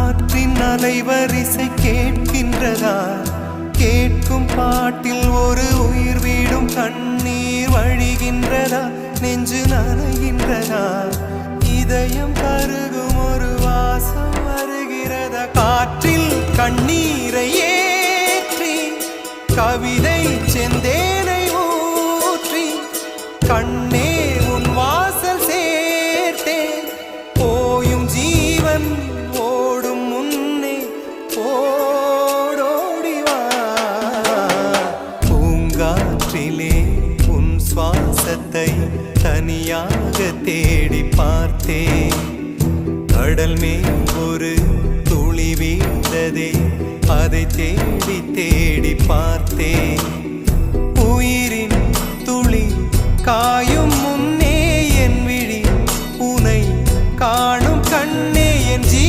காற்றின் அலைவரிசை கேட்கின்றதா? கேட்கும் பாட்டில் ஒரு உயிர் வீடும் கண்ணீர் வழிகின்றதா? நெஞ்சு நனைகின்றதா? இதயம் கருகும் ஒரு வாசம் வருகிறதா? காற்றில் கண்ணீரை ஏற்றி கவிதை செந்தேனை ஊற்றி கண்ணே உன் வாசல் சேர்த்தேன். போயும் ஜீவன் ஓடும் முன்னே ஓடோடிவா. பூங்காற்றிலே உன் சுவாசத்தை தனியாக தேடி பார்த்தேன். கடல் மேல் ஒரு துளி வீழ்ந்ததே, அதை தேடி தேடி பார்த்தேன். உயிரின் துளி காயும் முன்